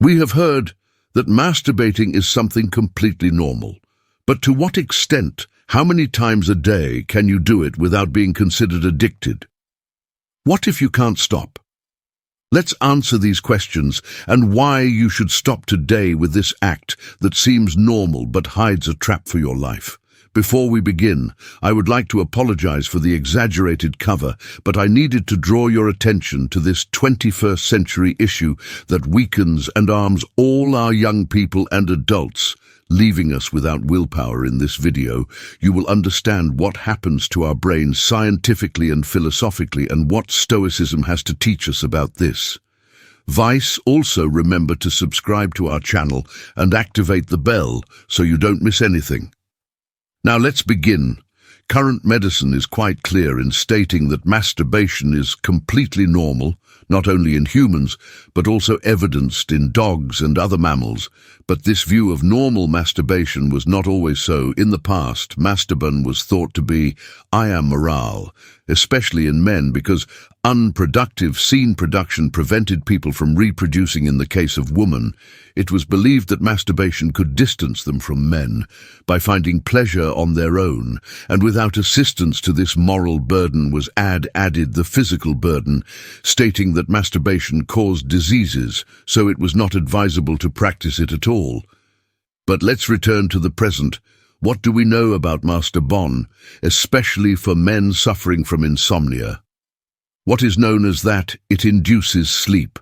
We have heard that masturbating is something completely normal. But to what extent, how many times a day can you do it without being considered addicted? What if you can't stop? Let's answer these questions and why you should stop today with this act that seems normal but hides a trap for your life. Before we begin, I would like to apologize for the exaggerated cover, but I needed to draw your attention to this 21st century issue that weakens and arms all our young people and adults, leaving us without willpower. In this video, you will understand what happens to our brains scientifically and philosophically and what Stoicism has to teach us about this. Vice, also remember to subscribe to our channel and activate the bell so you don't miss anything. Now let's begin. Current medicine is quite clear in stating that masturbation is completely normal, not only in humans, but also evidenced in dogs and other mammals. But this view of normal masturbation was not always so. In the past, masturbation was thought to be amoral, especially in men, because unproductive scene production prevented people from reproducing. In the case of women, it was believed that masturbation could distance them from men by finding pleasure on their own, and without assistance to this moral burden was added the physical burden, stating that masturbation caused diseases, so it was not advisable to practice it at all. But let's return to the present. What do we know about masturbation, especially for men suffering from insomnia? What is known as that it induces sleep.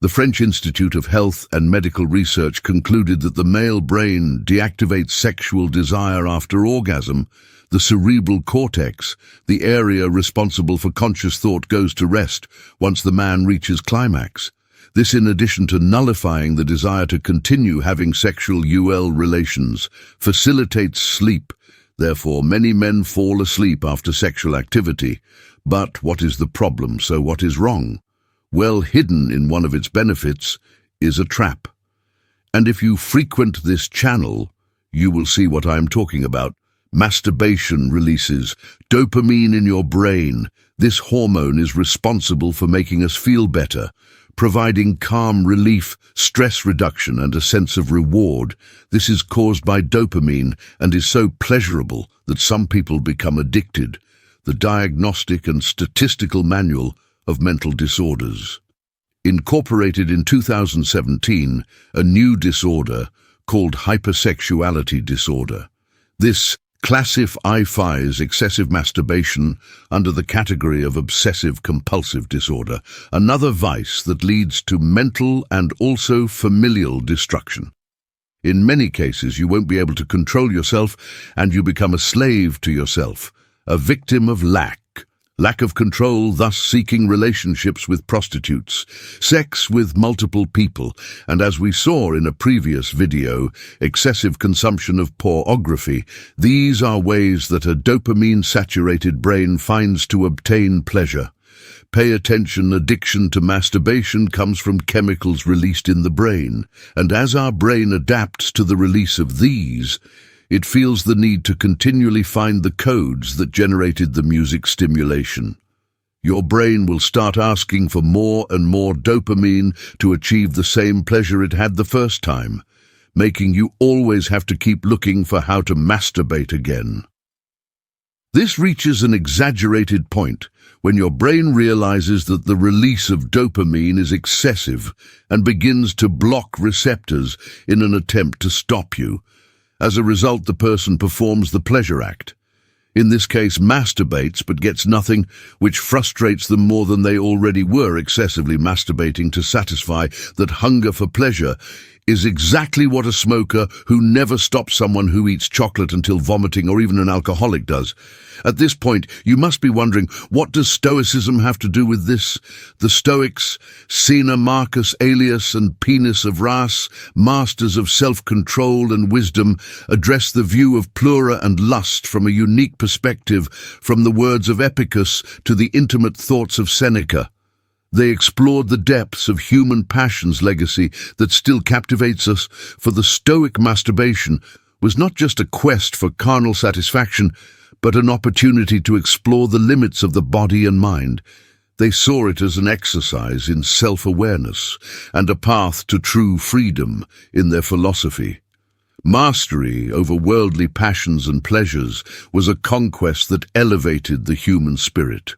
The French Institute of Health and Medical Research concluded that the male brain deactivates sexual desire after orgasm. The cerebral cortex, the area responsible for conscious thought, goes to rest once the man reaches climax. This, in addition to nullifying the desire to continue having sexual relations, facilitates sleep. Therefore, many men fall asleep after sexual activity. But what is the problem? So what is wrong? Well, hidden in one of its benefits is a trap. And if you frequent this channel, you will see what I am talking about. Masturbation releases dopamine in your brain. This hormone is responsible for making us feel better, providing calm relief, stress reduction, and a sense of reward. This is caused by dopamine and is so pleasurable that some people become addicted. The Diagnostic and Statistical Manual of Mental Disorders incorporated in 2017 a new disorder called hypersexuality disorder. This classifies excessive masturbation under the category of obsessive-compulsive disorder, another vice that leads to mental and also familial destruction. In many cases, you won't be able to control yourself, and you become a slave to yourself, a victim of lack of control, thus seeking relationships with prostitutes, sex with multiple people, and as we saw in a previous video, excessive consumption of pornography. These are ways that a dopamine-saturated brain finds to obtain pleasure. Pay attention, addiction to masturbation comes from chemicals released in the brain, and as our brain adapts to the release of these, it feels the need to continually find the codes that generated the music stimulation. Your brain will start asking for more and more dopamine to achieve the same pleasure it had the first time, making you always have to keep looking for how to masturbate again. This reaches an exaggerated point when your brain realizes that the release of dopamine is excessive and begins to block receptors in an attempt to stop you. As a result, the person performs the pleasure act. In this case, masturbates but gets nothing, which frustrates them more than they already were excessively masturbating to satisfy that hunger for pleasure is exactly what a smoker who never stops someone who eats chocolate until vomiting, or even an alcoholic, does. At this point, you must be wondering, what does Stoicism have to do with this? The Stoics, Sena, Marcus Aurelius, and Pinus of Ras, masters of self-control and wisdom, address the view of pleura and lust from a unique perspective, from the words of Epicurus to the intimate thoughts of Seneca. They explored the depths of human passion's legacy that still captivates us, for the Stoic masturbation was not just a quest for carnal satisfaction, but an opportunity to explore the limits of the body and mind. They saw it as an exercise in self-awareness and a path to true freedom in their philosophy. Mastery over worldly passions and pleasures was a conquest that elevated the human spirit.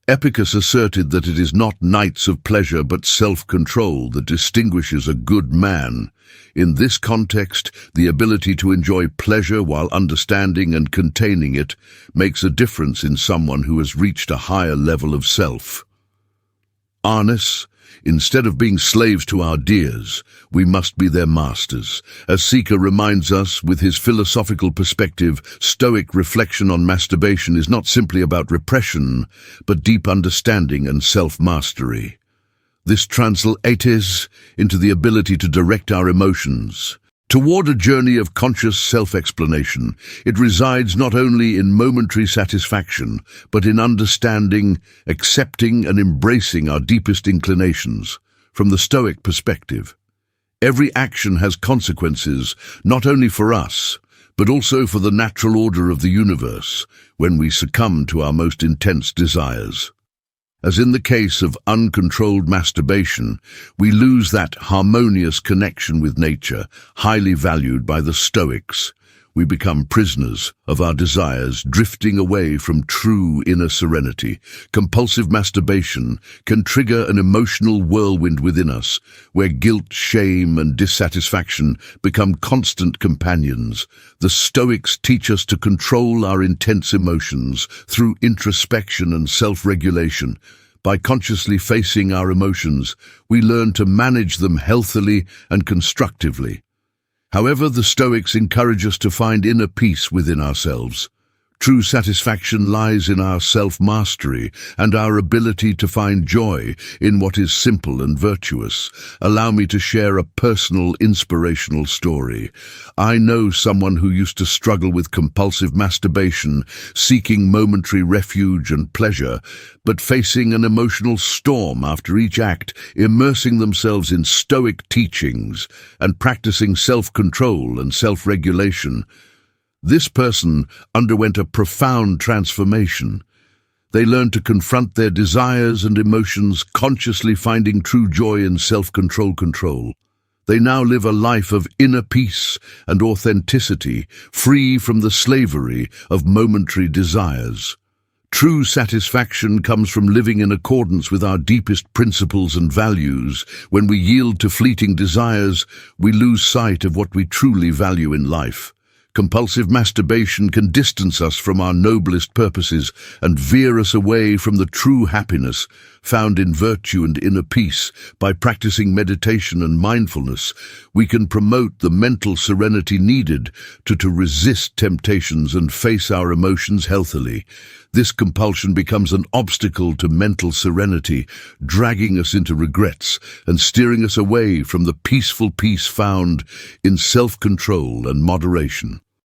Epicurus asserted that it is not nights of pleasure but self-control that distinguishes a good man. In this context, the ability to enjoy pleasure while understanding and containing it makes a difference in someone who has reached a higher level of self. Arnis, instead of being slaves to our ideas, we must be their masters. As Seeker reminds us with his philosophical perspective, Stoic reflection on masturbation is not simply about repression, but deep understanding and self-mastery. This translates into the ability to direct our emotions. Toward a journey of conscious self-explanation, it resides not only in momentary satisfaction, but in understanding, accepting, and embracing our deepest inclinations. From the Stoic perspective, every action has consequences, not only for us, but also for the natural order of the universe, when we succumb to our most intense desires. As in the case of uncontrolled masturbation, we lose that harmonious connection with nature, highly valued by the Stoics. We become prisoners of our desires, drifting away from true inner serenity. Compulsive masturbation can trigger an emotional whirlwind within us, where guilt, shame, and dissatisfaction become constant companions. The Stoics teach us to control our intense emotions through introspection and self-regulation. By consciously facing our emotions, we learn to manage them healthily and constructively. However, the Stoics encourage us to find inner peace within ourselves. True satisfaction lies in our self-mastery and our ability to find joy in what is simple and virtuous. Allow me to share a personal, inspirational story. I know someone who used to struggle with compulsive masturbation, seeking momentary refuge and pleasure, but facing an emotional storm after each act, immersing themselves in Stoic teachings and practicing self-control and self-regulation. This person underwent a profound transformation. They learned to confront their desires and emotions, consciously finding true joy in self-control. They now live a life of inner peace and authenticity, free from the slavery of momentary desires. True satisfaction comes from living in accordance with our deepest principles and values. When we yield to fleeting desires, we lose sight of what we truly value in life. Compulsive masturbation can distance us from our noblest purposes and veer us away from the true happiness found in virtue and inner peace. By practicing meditation and mindfulness, we can promote the mental serenity needed to resist temptations and face our emotions healthily. This compulsion becomes an obstacle to mental serenity, dragging us into regrets and steering us away from the peaceful peace found in self-control and moderation.